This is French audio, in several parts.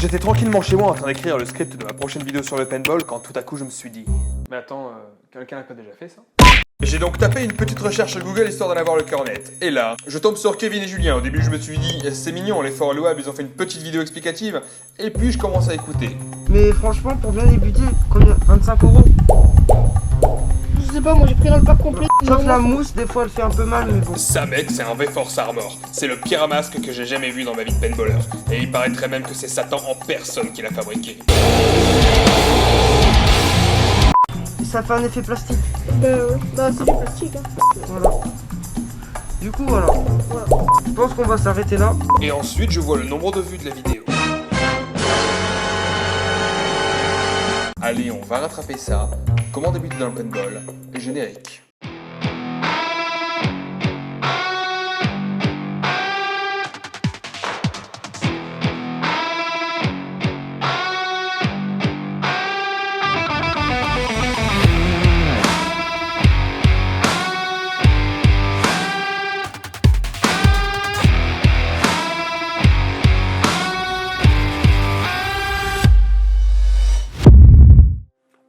J'étais tranquillement chez moi en train d'écrire le script de ma prochaine vidéo sur le paintball quand tout à coup je me suis dit... Mais attends, quelqu'un n'a pas déjà fait ça? J'ai donc tapé une petite recherche sur Google histoire d'en avoir le cœur net. Et là, je tombe sur Kevin et Julien. Au début, je me suis dit, c'est mignon, les forums web, ils ont fait une petite vidéo explicative. Et puis, je commence à écouter. Mais franchement, pour bien débuter, combien? 25 €? Je sais pas, moi j'ai pris le pack complet. Sauf la mousse, des fois elle fait un peu mal, mais bon. Ça, mec, c'est un V-Force Armor. C'est le pire masque que j'ai jamais vu dans ma vie de paintballer. Et il paraîtrait même que c'est Satan en personne qui l'a fabriqué. Ça fait un effet plastique. Bah ouais, bah c'est du plastique hein. Voilà. Du coup, voilà. Je pense qu'on va s'arrêter là. Et ensuite, je vois le nombre de vues de la vidéo. Allez, on va rattraper ça. Comment débuter dans le paintball? Générique.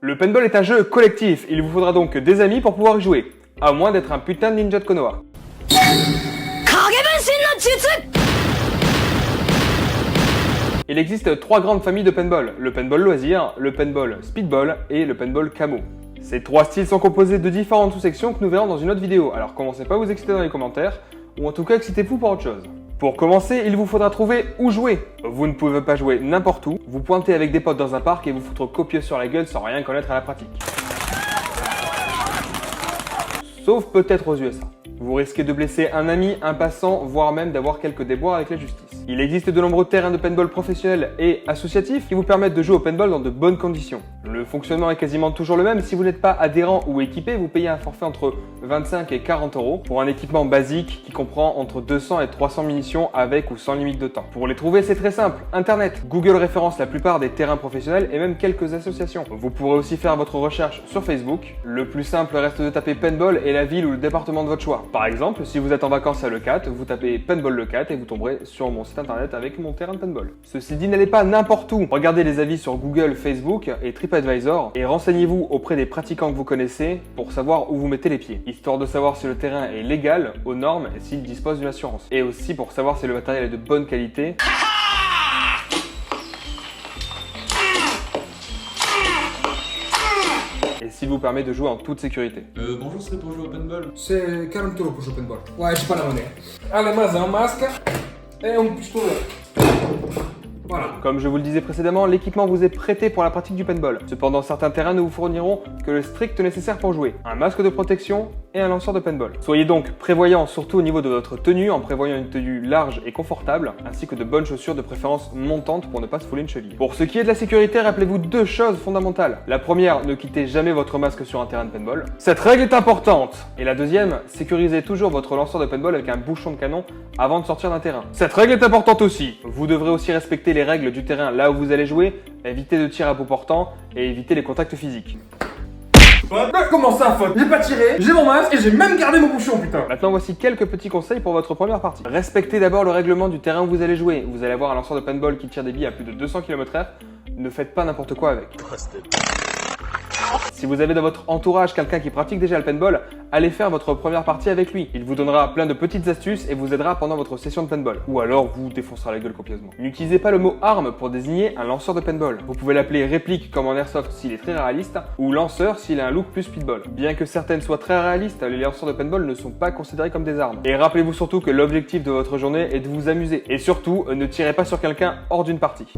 Le paintball est un jeu collectif, il vous faudra donc des amis pour pouvoir y jouer, à moins d'être un putain de ninja de Konoha. Il existe 3 grandes familles de paintball, le paintball loisir, le paintball speedball et le paintball camo. Ces 3 styles sont composés de différentes sous-sections que nous verrons dans une autre vidéo, alors commencez pas à vous exciter dans les commentaires, ou en tout cas excitez-vous pour autre chose. Pour commencer, il vous faudra trouver où jouer. Vous ne pouvez pas jouer n'importe où, vous pointez avec des potes dans un parc et vous foutre copieux sur la gueule sans rien connaître à la pratique. Sauf peut-être aux USA. Vous risquez de blesser un ami, un passant, voire même d'avoir quelques déboires avec la justice. Il existe de nombreux terrains de paintball professionnels et associatifs qui vous permettent de jouer au paintball dans de bonnes conditions. Le fonctionnement est quasiment toujours le même. Si vous n'êtes pas adhérent ou équipé, vous payez un forfait entre 25 et 40 € pour un équipement basique qui comprend entre 200 et 300 munitions avec ou sans limite de temps. Pour les trouver, c'est très simple. Internet. Google référence la plupart des terrains professionnels et même quelques associations. Vous pourrez aussi faire votre recherche sur Facebook. Le plus simple reste de taper paintball et la ville ou le département de votre choix. Par exemple, si vous êtes en vacances à Leucate, vous tapez paintball Leucate et vous tomberez sur mon site internet avec mon terrain de paintball. Ceci dit, n'allez pas n'importe où. Regardez les avis sur Google, Facebook et TripAdvisor et renseignez-vous auprès des pratiquants que vous connaissez pour savoir où vous mettez les pieds, histoire de savoir si le terrain est légal, aux normes et s'il dispose d'une assurance. Et aussi pour savoir si le matériel est de bonne qualité. Et s'il vous permet de jouer en toute sécurité. Bonjour, c'est pour jouer au paintball. C'est 40 € pour jouer au paintball. Ouais, j'ai pas la monnaie. Allez, moi, j'ai un masque et un pistolet. Voilà. Comme je vous le disais précédemment, l'équipement vous est prêté pour la pratique du paintball. Cependant, certains terrains ne vous fourniront que le strict nécessaire pour jouer. Un masque de protection et un lanceur de paintball. Soyez donc prévoyants surtout au niveau de votre tenue en prévoyant une tenue large et confortable, ainsi que de bonnes chaussures de préférence montantes pour ne pas se fouler une cheville. Pour ce qui est de la sécurité, rappelez-vous 2 choses fondamentales. La première, ne quittez jamais votre masque sur un terrain de paintball. Cette règle est importante. Et la deuxième, sécurisez toujours votre lanceur de paintball avec un bouchon de canon avant de sortir d'un terrain. Cette règle est importante aussi. Vous devrez aussi respecter les règles du terrain là où vous allez jouer, éviter de tirer à bout portant et éviter les contacts physiques. Comment ça, faute? J'ai pas tiré, j'ai mon masque et j'ai même gardé mon bouchon, putain. Maintenant, voici quelques petits conseils pour votre première partie. Respectez d'abord le règlement du terrain où vous allez jouer. Vous allez avoir un lanceur de paintball qui tire des billes à plus de 200 km/h. Ne faites pas n'importe quoi avec. Si vous avez dans votre entourage quelqu'un qui pratique déjà le paintball, allez faire votre première partie avec lui. Il vous donnera plein de petites astuces et vous aidera pendant votre session de paintball. Ou alors vous défoncera la gueule copieusement. N'utilisez pas le mot arme pour désigner un lanceur de paintball. Vous pouvez l'appeler réplique comme en airsoft s'il est très réaliste, ou lanceur s'il a un look plus speedball. Bien que certaines soient très réalistes, les lanceurs de paintball ne sont pas considérés comme des armes. Et rappelez-vous surtout que l'objectif de votre journée est de vous amuser. Et surtout, ne tirez pas sur quelqu'un hors d'une partie.